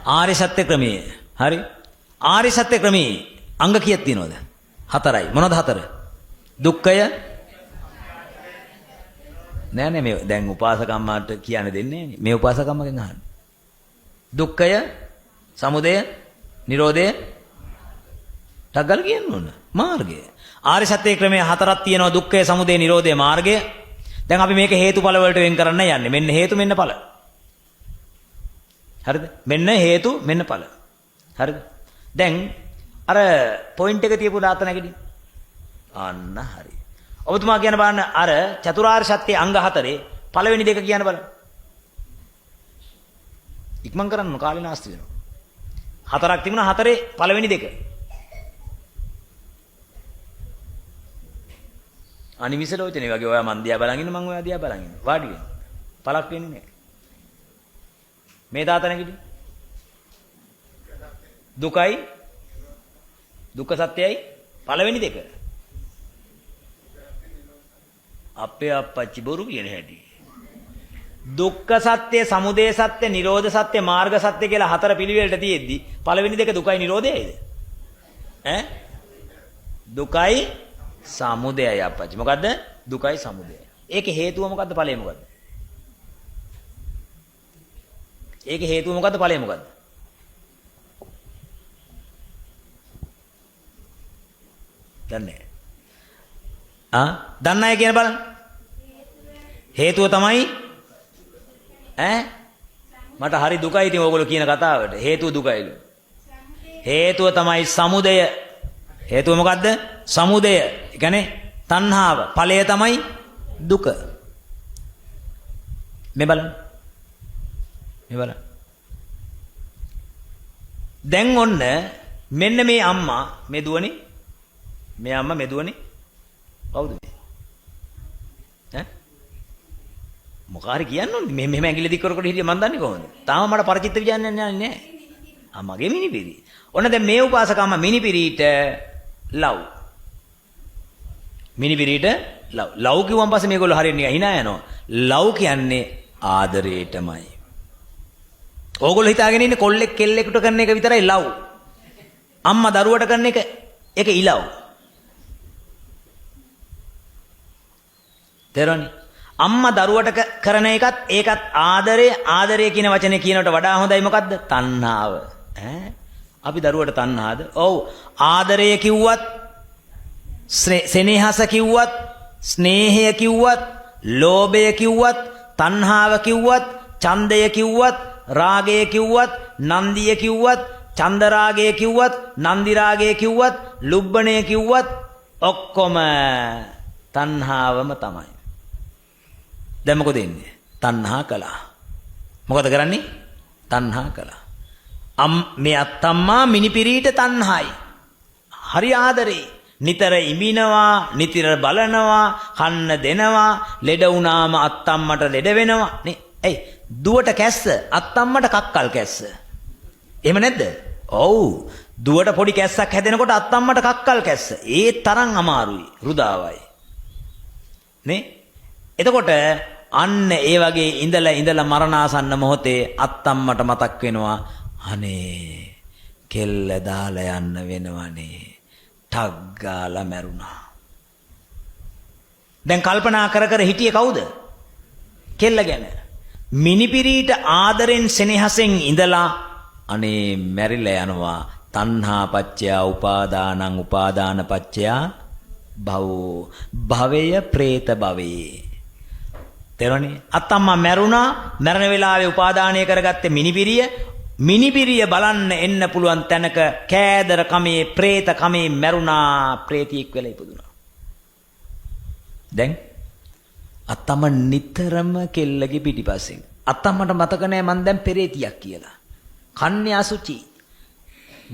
ආර්ය සත්‍ය ක්‍රමයේ. හරි. ආර්ය සත්‍ය ක්‍රමයේ අංග කීයක් තියෙනවද? 4යි. මොනවද 4? දුක්ඛය නෑ මේ දැන් උපාසකම්මාට කියන්න දෙන්නේ නෑනේ. මේ උපාසකම්මගෙන් අහන්න. දුක්ඛය, සමුදය, නිරෝධය ටග්ගල් කියන්න ඕන. මාර්ගය. ආර්ය සත්‍ය ක්‍රමයේ 4ක් තියෙනවා. දුක්ඛය, සමුදය, නිරෝධය, මාර්ගය. දැන් අපි මේක හේතුඵල වලට වෙන් කරන්න යන්නේ. මෙන්න හේතු මෙන්න ඵල. හරිද? මෙන්න හේතු මෙන්න ඵල. හරිද? දැන් අර පොයින්ට් එක තියපු දාත නැගිටින්. අන්න හරි. ඔබතුමා කියන බලන්න අර චතුරාර්ය සත්‍ය අංග 4 පළවෙනි දෙක කියන බලන්න. ඉක්මන් කරන්න කාලේ නාස්ති වෙනවා. 4ක් තිබුණා 4 පළවෙනි දෙක. අනිමිසලෝචනේ වගේ ඔයා මන් දිහා බලන් ඉන්න මං ඔයා දිහා බලන් ඉන්න. වාඩි වෙන්න. පළක් වෙන්නේ නැහැ. මේ දාත නැගිටින්. දුකයි දුක්ඛ සත්‍යයි පළවෙනි දෙක. අපේ අප්පච්චි බොරු කියන හැටි. දුක්ඛ සත්‍ය, සමුදය සත්‍ය, නිරෝධ සත්‍ය, මාර්ග සත්‍ය කියලා 4 පිළිවෙලට තියෙද්දි පළවෙනි දෙක දුකයි නිරෝධයයිද? ඈ? දුකයි සමුදයයි අප්පච්චි. මොකද්ද? දුකයි සමුදයයි. ඒකේ හේතුව මොකද්ද? ඵලය මොකද්ද? ඒකේ හේතුව මොකද්ද? ඵලය මොකද්ද? දන්නේ දන්න අය කියන බලන්න. හේතුව තමයි මට හරි දුකයි ඉතින් ඕගොල්ලෝ කියන කතාවට. හේතුව දුකයිලු. හේතුව තමයි සමුදය. හේතුව මොකද්ද? සමුදය. ඒ කියන්නේ තණ්හාව. ඵලය තමයි දුක. මේ බලන්න. මේ බලන්න. දැන් ඔන්න මෙන්න මේ අම්මා මේ දුවනේ මේ අම්මා මේ දුවනේ කවුද මේ? මොකාරි කියන්න ඕනේ. මෙහෙම ඇඟිලි දික් කර කර හිටිය මන් දන්නේ කොහොමද? තාම මට පරිචිත්ත විඥානයක් නැහැ. අම්මගේ මිනිපිරි. ඔන්න දැන් මේ උපාසක අම්මා මිනිපිරිට ලව්. මිනිපිරිට ලව්. ලව් කිව්වන් පස්සේ මේගොල්ලෝ හරියට නිකන් hina යනවා. ලව් කියන්නේ ආදරේටමයි. ඕගොල්ලෝ හිතාගෙන ඉන්නේ කොල්ලෙක් කෙල්ලෙකුට කරන එක විතරයි ලව්. අම්මා දරුවට කරන එක ඒක ඉලව්. තේරෙනවද? අම්මා දරුවට කරන එකත් ඒකත් ආදරය කියන වචනේ කියනකට වඩා හොඳයි මොකද්ද? තණ්හාව. අපි දරුවට තණ්හාද? ඔව්. ආදරය කිව්වත්, සෙනෙහස කිව්වත්, ස්නේහය කිව්වත්, ලෝභය කිව්වත්, තණ්හාව කිව්වත්, ඡන්දය කිව්වත්, රාගය කිව්වත්, නන්දිය කිව්වත්, ඡන්ද රාගය කිව්වත්, නන්දි රාගය කිව්වත්, ලුබ්බණය කිව්වත් ඔක්කොම තණ්හාවම තමයි. දැන් මොකද වෙන්නේ? තණ්හා කළා. මොකද කරන්නේ? තණ්හා කළා. මේ අත්තම්මා මිනිපිරීට තණ්හායි. හරි ආදරේ. නිතර ඉමිනවා, නිතර බලනවා, කන්න දෙනවා, ලෙඩ වුණාම අත්තම්මට ලෙඩ වෙනවා නේ. ඇයි? දුවට කැස්ස, අත්තම්මට කක්කල් කැස්ස. එහෙම නැද්ද? ඔව්. දුවට පොඩි කැස්සක් හැදෙනකොට අත්තම්මට කක්කල් කැස්ස. ඒ තරම් අමාරුයි, රුදාවයි. නේ? එතකොට අන්න ඒ වගේ ඉඳලා මරණාසන්න මොහොතේ අත්තම්මට මතක් වෙනවා අනේ කෙල්ල දාලා යන්න වෙනවනේ ටග් ගාලා මැරුණා. දැන් කල්පනා කර කර හිටියේ කවුද? කෙල්ල ගැන. මිනිපිරීට ආදරෙන් සෙනෙහසෙන් ඉඳලා අනේ මැරිලා යනවා. තණ්හා පච්චය උපාදානං උපාදාන පච්චය භවෝ භවය പ്രേත භවේ. තේරෙන්නේ? අත්තම්මා මැරුණා. මරණ වෙලාවේ උපාදානය කරගත්තේ මිනිපිරිය බලන්න එන්න පුළුවන් තැනක කෑදර කමේ പ്രേත කමේ මැරුණා. പ്രേතියෙක් වෙලා ඉපදුනා. දැන් අත්තම්ම නිතරම කෙල්ලගේ පිටිපස්සෙන්. අත්තම්මට මතක නැහැ මං දැන් පෙරේතියක් කියලා. කන්නේ අසුචි.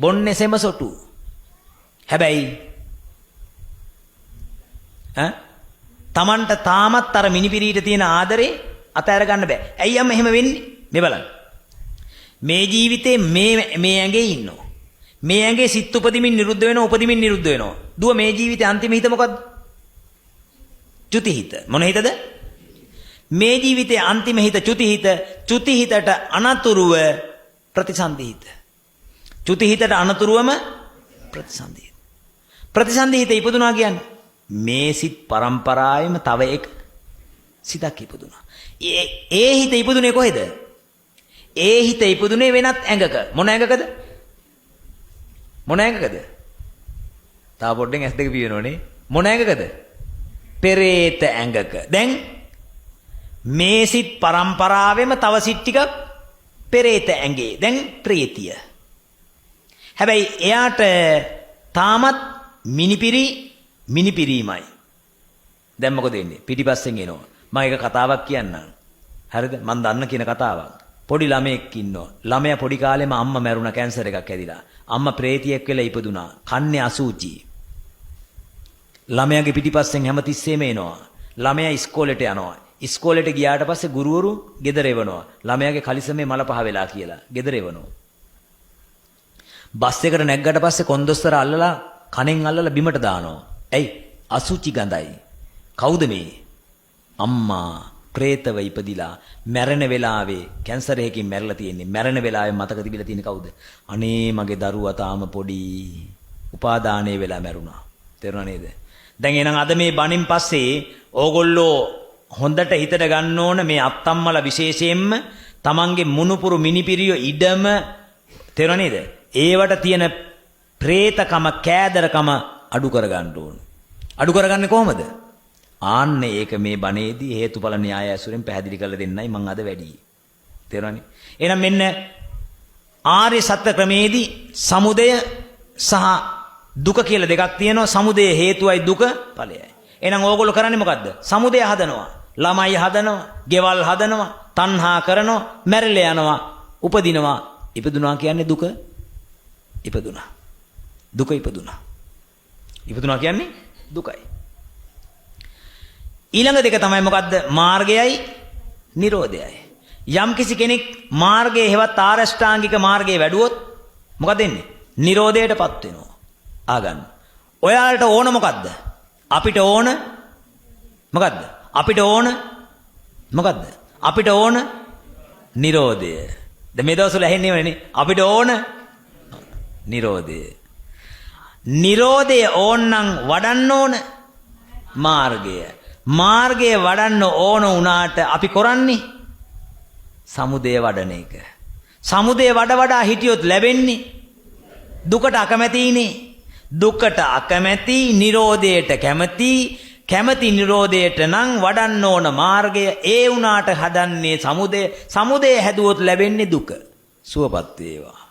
බොන්නේ සෙමසොටු. හැබැයි තමන්ට තාමත් අර මිනිපිරීට තියෙන ආදරේ අතහැර ගන්න බෑ. ඇයි අම්ම එහෙම වෙන්නේ? මේ බලන්න. මේ ජීවිතේ මේ ඇඟේ ඉන්නවා. මේ ඇඟේ සිත් උපදිමින් නිරුද්ධ වෙනවා, උපදිමින් නිරුද්ධ වෙනවා. දුව මේ ජීවිතේ අන්තිම හිත මොකද්ද? චුති හිත. මොන හිතද? මේ ජීවිතේ අන්තිම හිත චුති හිත. චුති හිතට අනතුරුව ප්‍රතිසන්දි හිත. චුති හිතට අනතුරුවම ප්‍රතිසන්දි හිත. ප්‍රතිසන්දි හිත ඉපදුනා කියන්නේ මේ සිත් පරම්පරාවෙම තව එක සිතක් ඉපදුනා. ඒ හිත ඉපදුනේ කොහෙද? ඒ හිත ඉපදුනේ වෙනත් ඇඟක. මොන ඇඟකද? මොන ඇඟකද? තා පොඩ්ඩෙන් ඇස් දෙක පියනෝනේ. මොන ඇඟකද? පෙරේත ඇඟක. දැන් මේ සිත් පරම්පරාවෙම තව සිත් ටිකක් පෙරේත ඇඟේ. දැන් ප්‍රේතිය. හැබැයි එයාට තාමත් මිනිපිරීමයි. දැන් මොකද වෙන්නේ? පිටිපස්සෙන් එනවා. මම එක කතාවක් කියන්නම්. හරිද? මම දන්න කියන කතාවක්. පොඩි ළමයෙක් ඉන්නවා. ළමයා පොඩි කාලෙම අම්මා මැරුණා කැන්සර් එකක් ඇදිලා. අම්මා ප්‍රේතියෙක් වෙලා ඉපදුනා. කන්නේ අසුචි. ළමයාගේ පිටිපස්සෙන් හැමතිස්සෙම එනවා. ළමයා ඉස්කෝලේට යනවා. ඉස්කෝලේට ගියාට පස්සේ ගුරුවරු ගෙදර එවනවා. ළමයාගේ කලිසමේ මල පහ වෙලා කියලා ගෙදර එවනවා. බස් එකට නැග්ගට පස්සේ කොන්දොස්තර අල්ලලා කණෙන් අල්ලලා බිමට දානවා. ඇයි? අසුචි ගඳයි. කවුද මේ? අම්මා ප්‍රේතව ඉපදිලා මැරෙන වෙලාවේ කැන්සර් එකකින් මැරලා තියෙන්නේ. මැරෙන වෙලාවේ මතක තිබිලා තියෙන්නේ කවුද? අනේ මගේ දරුවා තාම පොඩි. උපාදානයේ වෙලා මැරුණා. තේරුණා නේද? දැන් එහෙනම් අද මේ බණින් පස්සේ ඕගොල්ලෝ හොඳට හිතට ගන්න ඕන මේ අත්තම්මල විශේෂයෙන්ම තමන්ගේ මුණුපුරු මිනිපිරිය ඉඩම තේරුණා නේද? ඒවට තියෙන ප්‍රේතකම කෑදරකම අඩු කරගන්න ඕන. අඩු කරගන්නේ කොහොමද? ආන්න ඒක මේ බණේදී හේතුඵල න්‍යාය ඇසුරෙන් පැහැදිලි කරලා දෙන්නයි මම අද වැඩි. තේරුණානේ? එහෙනම් මෙන්න ආර්ය සත්‍ය ක්‍රමේදී සමුදය සහ දුක කියලා දෙකක් තියෙනවා. සමුදය හේතුවයි දුක ඵලයයි. එහෙනම් ඕගොල්ලෝ කරන්නේ මොකද්ද? සමුදය හදනවා. ළමයි හදනවා, ගෙවල් හදනවා, තණ්හා කරනවා, මැරිලා යනවා, උපදිනවා. ඉපදුනා කියන්නේ දුක. ඉපදුනා. දුක ඉපදුනා. ඉපදුනා කියන්නේ දුකයි. ඊළඟ දෙක තමයි මොකද්ද? මාර්ගයයි නිරෝධයයි. යම් කිසි කෙනෙක් මාර්ගයේ හෙවත් ආරෂ්ඨාංගික මාර්ගයේ වැඩුවොත් මොකද වෙන්නේ? නිරෝධයටපත් වෙනවා. ආගන්න. ඔයාලට ඕන මොකද්ද? අපිට ඕන මොකද්ද? අපිට ඕන මොකද්ද? අපිට ඕන නිරෝධය. දැන් මේ දවස්වල ඇහෙන්නේ නේ අපිට ඕන නිරෝධය. නිරෝධය ඕනනම් වඩන්න ඕන මාර්ගය. මාර්ගය වඩන්න ඕන වුණාට අපි කරන්නේ සමුදය වඩන එක. සමුදය වඩා හිටියොත් ලැබෙන්නේ දුකට අකමැතිනේ. දුකට අකමැති, නිරෝධයට කැමැති, කැමැති නිරෝධයට නම් වඩන්න ඕන මාර්ගය. ඒ වුණාට හදන්නේ සමුදය. සමුදය හැදුවොත් ලැබෙන්නේ දුක. සුවපත් වේවා.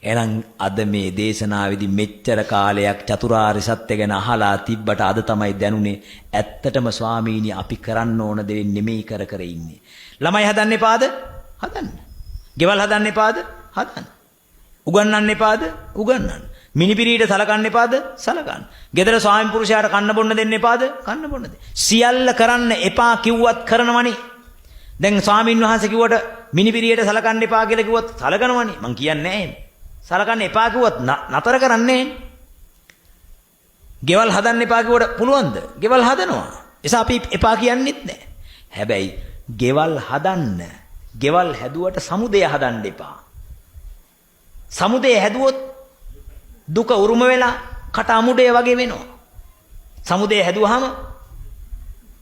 එහෙනම් අද මේ දේශනාවේදී මෙච්චර කාලයක් චතුරාර්ය සත්‍ය ගැන අහලා තිබ්බට අද තමයි දැනුනේ ඇත්තටම ස්වාමීනි අපි කරන්න ඕන දේ නෙමෙයි කර කර ඉන්නේ. ළමයි හදන්න එපාද? හදන්න. ගෙවල් හදන්න එපාද? හදන්න. උගන්වන්න එපාද? උගන්වන්න. මිනිපිරීට සලකන්න එපාද? සලකන්න. ගෙදර ස්වාමි පුරුෂයාට කන්න බොන්න දෙන්න එපාද? කන්න බොන්න දෙන්න. සියල්ල කරන්න එපා කිව්වත් කරනවනේ. දැන් ස්වාමින් වහන්සේ කිව්වට මිනිපිරියට සලකන්න එපා කියලා කිව්වත් සලකනවනේ. මං කියන්නේ නැහැ එහෙම. සලකන්න එපා කිව්වත් නතර කරන්නේ. ගෙවල් හදන්න එපා කිව්වට පුළුවන්ද? ගෙවල් හදනවා. එසා අපි එපා කියන්නෙත් නැහැ. හැබැයි ගෙවල් හදන්න, ගෙවල් හැදුවට සමුදය හදන්න එපා. සමුදය හැදුවොත් දුක උරුම වෙලා කට අමුඩේ වගේ වෙනවා. සමුදය හැදුවාම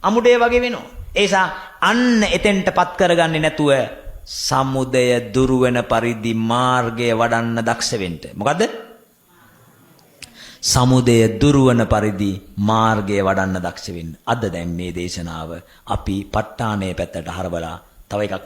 අමුඩේ වගේ වෙනවා. ඒ නිසා අන්න එතෙන්ටපත් කරගන්නේ නැතුව සමුදය දුරු වෙන පරිදි මාර්ගය වඩන්න දක්ෂ වෙන්න. මොකද්ද? සමුදය දුරු වෙන පරිදි මාර්ගය වඩන්න දක්ෂ වෙන්න. අද දැන් මේ දේශනාව අපි ප ဋ ාණයේ පැත්තට හරවලා තව එකක්